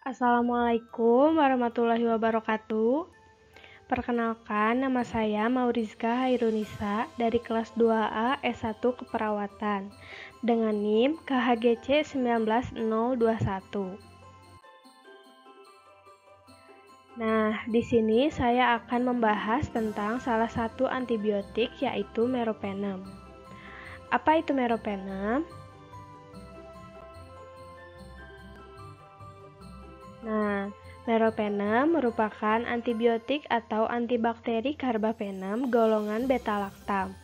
Assalamualaikum warahmatullahi wabarakatuh. Perkenalkan, nama saya Maurizka Hairunisa dari kelas 2A S1 Keperawatan dengan NIM KHGC 19021. Nah, di sini saya akan membahas tentang salah satu antibiotik yaitu meropenem. Apa itu meropenem? Nah, meropenem merupakan antibiotik atau antibakteri karbapenem golongan beta-laktam.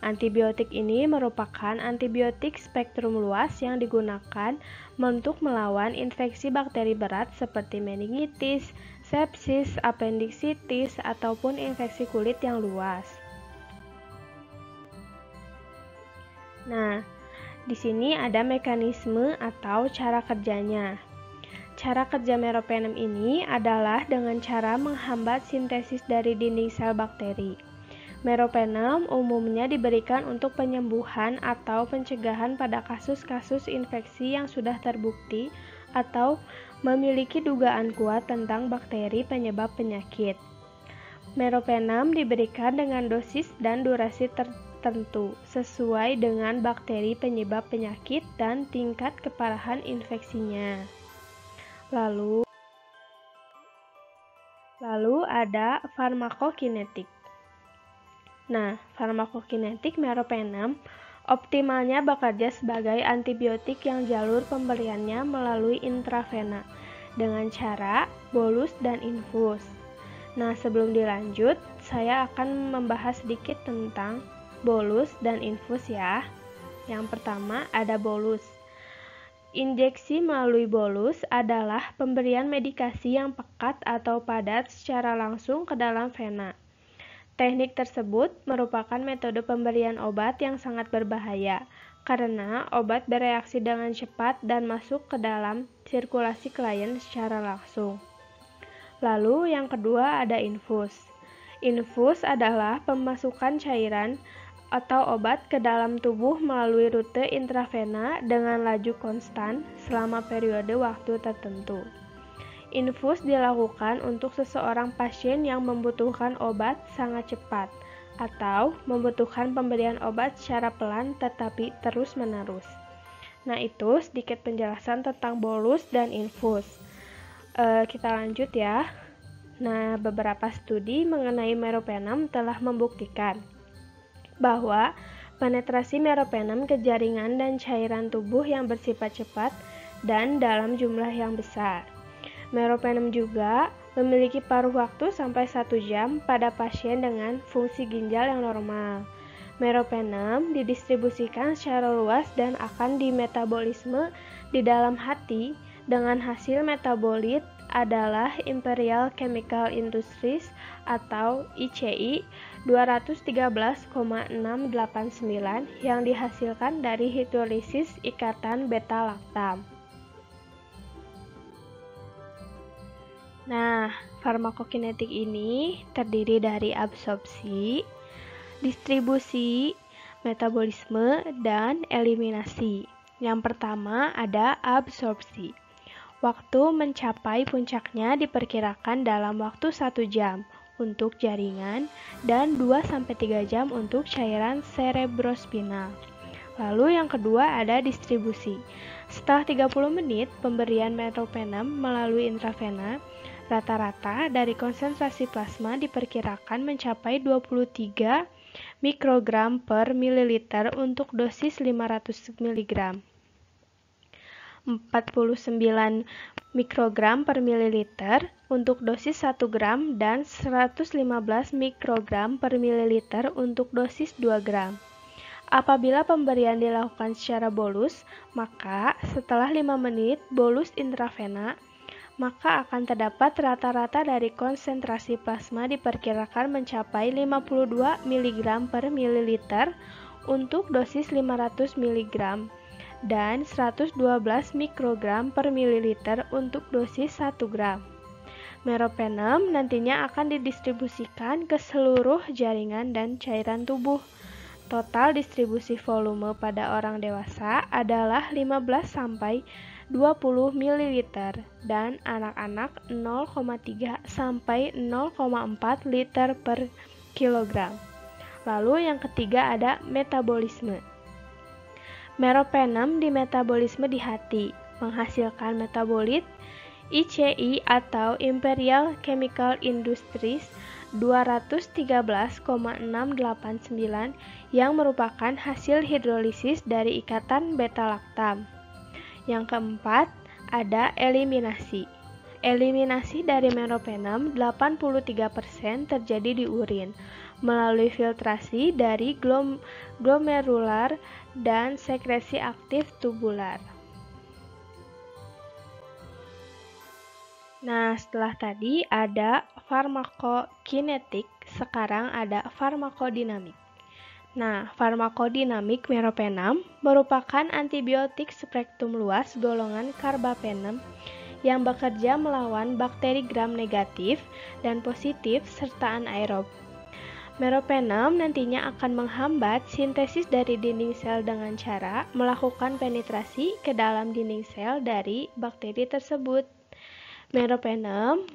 Antibiotik ini merupakan antibiotik spektrum luas yang digunakan untuk melawan infeksi bakteri berat seperti meningitis, sepsis, apendiksitis, ataupun infeksi kulit yang luas. Nah, di sini ada mekanisme atau cara kerjanya. Cara kerja meropenem ini adalah dengan cara menghambat sintesis dari dinding sel bakteri. Meropenem umumnya diberikan untuk penyembuhan atau pencegahan pada kasus-kasus infeksi yang sudah terbukti atau memiliki dugaan kuat tentang bakteri penyebab penyakit. Meropenem diberikan dengan dosis dan durasi tertentu sesuai dengan bakteri penyebab penyakit dan tingkat keparahan infeksinya. Lalu ada farmakokinetik. Nah, farmakokinetik meropenem optimalnya bekerja sebagai antibiotik yang jalur pemberiannya melalui intravena dengan cara bolus dan infus. Nah, sebelum dilanjut, saya akan membahas sedikit tentang bolus dan infus ya. Yang pertama ada bolus. Injeksi melalui bolus adalah pemberian medikasi yang pekat atau padat secara langsung ke dalam vena. Teknik tersebut merupakan metode pemberian obat yang sangat berbahaya karena obat bereaksi dengan cepat dan masuk ke dalam sirkulasi klien secara langsung. Lalu yang kedua ada infus. Infus adalah pemasukan cairan atau obat ke dalam tubuh melalui rute intravena dengan laju konstan selama periode waktu tertentu. Infus dilakukan untuk seseorang pasien yang membutuhkan obat sangat cepat atau membutuhkan pemberian obat secara pelan tetapi terus-menerus. Nah, itu sedikit penjelasan tentang bolus dan infus. Kita lanjut ya. Nah, beberapa studi mengenai meropenem telah membuktikan bahwa penetrasi meropenem ke jaringan dan cairan tubuh yang bersifat cepat dan dalam jumlah yang besar. Meropenem juga memiliki paruh waktu sampai 1 jam pada pasien dengan fungsi ginjal yang normal. Meropenem didistribusikan secara luas dan akan dimetabolisme di dalam hati dengan hasil metabolit adalah Imperial Chemical Industries atau ICI 213,689 yang dihasilkan dari hidrolisis ikatan beta-laktam. Nah, farmakokinetik ini terdiri dari absorpsi, distribusi, metabolisme, dan eliminasi. Yang pertama ada absorpsi. Waktu mencapai puncaknya diperkirakan dalam waktu 1 jam untuk jaringan dan 2-3 jam untuk cairan cerebrospinal. Lalu yang kedua ada distribusi. Setelah 30 menit pemberian meropenem melalui intravena, rata-rata dari konsentrasi plasma diperkirakan mencapai 23 mikrogram per mililiter untuk dosis 500 mg. 49 mikrogram per mililiter untuk dosis 1 gram dan 115 mikrogram per mililiter untuk dosis 2 gram. Apabila pemberian dilakukan secara bolus, maka setelah 5 menit bolus intravena, maka akan terdapat rata-rata dari konsentrasi plasma diperkirakan mencapai 52 mg per mililiter untuk dosis 500 mg dan 112 mikrogram per mililiter untuk dosis 1 gram. Meropenem nantinya akan didistribusikan ke seluruh jaringan dan cairan tubuh. Total distribusi volume pada orang dewasa adalah 15-20 ml dan anak-anak 0,3-0,4 liter per kilogram. Lalu yang ketiga ada metabolisme. Meropenem di metabolisme di hati, menghasilkan metabolit ICI atau Imperial Chemical Industries 213,689 yang merupakan hasil hidrolisis dari ikatan beta-laktam. Yang keempat, ada eliminasi. Eliminasi dari meropenem 83% terjadi di urin melalui filtrasi dari glomerular dan sekresi aktif tubular. Nah, setelah tadi ada farmakokinetik, sekarang ada farmakodinamik. Nah, farmakodinamik meropenem merupakan antibiotik spektrum luas golongan carbapenem yang bekerja melawan bakteri gram negatif dan positif serta anaerob. Meropenem nantinya akan menghambat sintesis dari dinding sel dengan cara melakukan penetrasi ke dalam dinding sel dari bakteri tersebut. Meropenem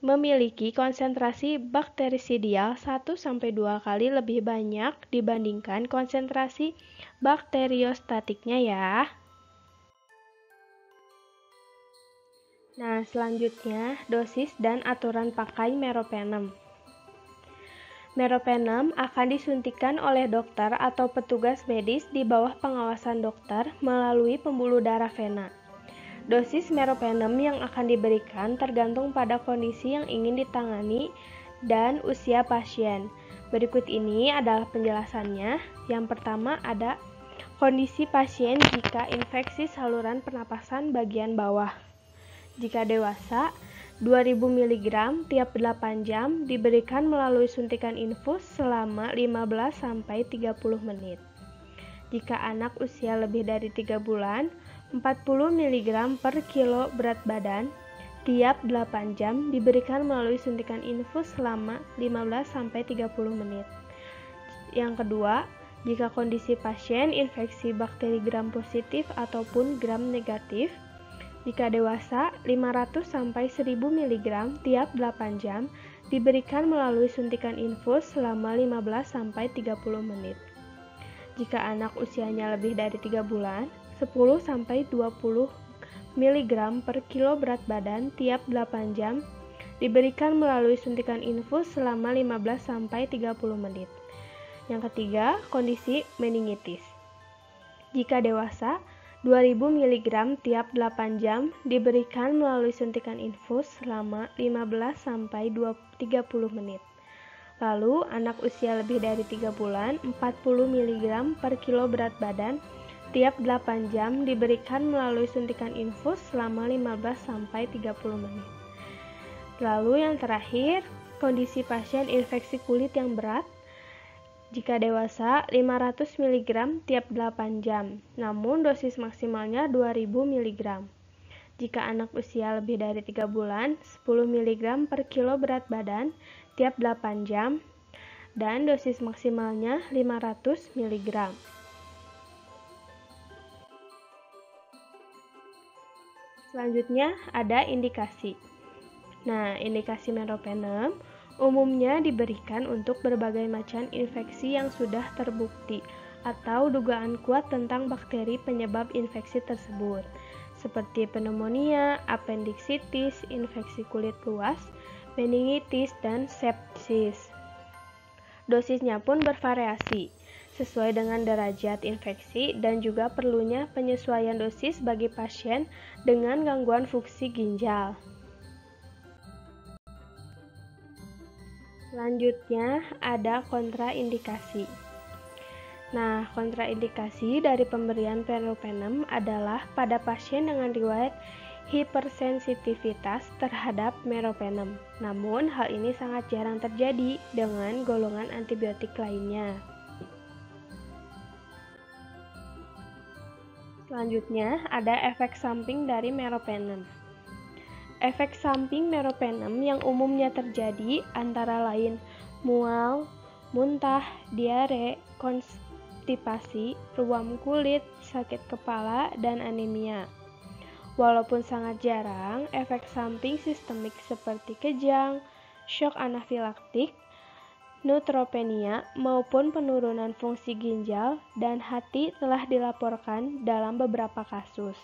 memiliki konsentrasi bakterisidial 1-2 kali lebih banyak dibandingkan konsentrasi bakteriostatiknya ya. Nah, selanjutnya dosis dan aturan pakai meropenem. Meropenem akan disuntikan oleh dokter atau petugas medis di bawah pengawasan dokter melalui pembuluh darah vena. Dosis meropenem yang akan diberikan tergantung pada kondisi yang ingin ditangani dan usia pasien. Berikut ini adalah penjelasannya. Yang pertama ada kondisi pasien jika infeksi saluran pernapasan bagian bawah. Jika dewasa, 2000 mg tiap 8 jam diberikan melalui suntikan infus selama 15-30 menit. Jika anak usia lebih dari 3 bulan, 40 mg per kilo berat badan tiap 8 jam diberikan melalui suntikan infus selama 15-30 menit. Yang kedua, jika kondisi pasien infeksi bakteri gram positif ataupun gram negatif, jika dewasa 500-1000 mg tiap 8 jam diberikan melalui suntikan infus selama 15-30 menit. Jika anak usianya lebih dari 3 bulan, 10-20 mg per kilo berat badan tiap 8 jam diberikan melalui suntikan infus selama 15-30 menit. Yang ketiga, kondisi meningitis. Jika dewasa, 2000 mg tiap 8 jam diberikan melalui suntikan infus selama 15-30 menit. Lalu, anak usia lebih dari 3 bulan, 40 mg per kilo berat badan tiap 8 jam diberikan melalui suntikan infus selama 15-30 menit. Lalu yang terakhir, kondisi pasien infeksi kulit yang berat. Jika dewasa, 500 mg tiap 8 jam, namun dosis maksimalnya 2000 mg. Jika anak usia lebih dari 3 bulan, 10 mg per kilo berat badan tiap 8 jam, dan dosis maksimalnya 500 mg. Selanjutnya ada indikasi. Nah, indikasi meropenem umumnya diberikan untuk berbagai macam infeksi yang sudah terbukti atau dugaan kuat tentang bakteri penyebab infeksi tersebut, seperti pneumonia, appendicitis, infeksi kulit luas, meningitis, dan sepsis. Dosisnya pun bervariasi sesuai dengan derajat infeksi dan juga perlunya penyesuaian dosis bagi pasien dengan gangguan fungsi ginjal. Selanjutnya ada kontraindikasi. Nah, kontraindikasi dari pemberian meropenem adalah pada pasien dengan riwayat hipersensitivitas terhadap meropenem. Namun, hal ini sangat jarang terjadi dengan golongan antibiotik lainnya. Selanjutnya, ada efek samping dari meropenem. Efek samping meropenem yang umumnya terjadi antara lain mual, muntah, diare, konstipasi, ruam kulit, sakit kepala, dan anemia. Walaupun sangat jarang, efek samping sistemik seperti kejang, shock anafilaktik, neutropenia, maupun penurunan fungsi ginjal dan hati telah dilaporkan dalam beberapa kasus.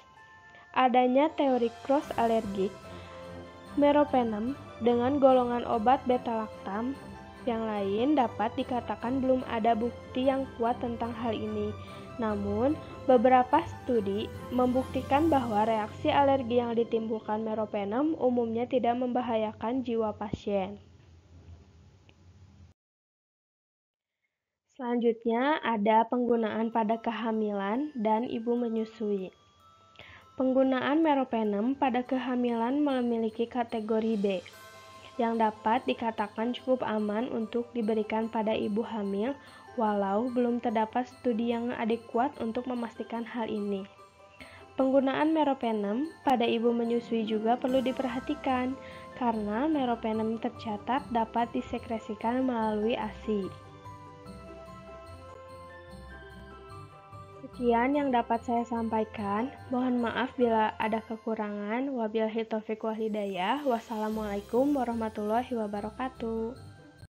Adanya teori cross alergik, meropenem dengan golongan obat beta-laktam yang lain dapat dikatakan belum ada bukti yang kuat tentang hal ini. Namun, beberapa studi membuktikan bahwa reaksi alergi yang ditimbulkan meropenem umumnya tidak membahayakan jiwa pasien. Selanjutnya ada penggunaan pada kehamilan dan ibu menyusui. Penggunaan meropenem pada kehamilan memiliki kategori B, yang dapat dikatakan cukup aman untuk diberikan pada ibu hamil, walau belum terdapat studi yang adekuat untuk memastikan hal ini. Penggunaan meropenem pada ibu menyusui juga perlu diperhatikan, karena meropenem tercatat dapat disekresikan melalui ASI. Sekian yang dapat saya sampaikan. Mohon maaf bila ada kekurangan. Wabillahi taufiq wal hidayah. Wassalamualaikum warahmatullahi wabarakatuh.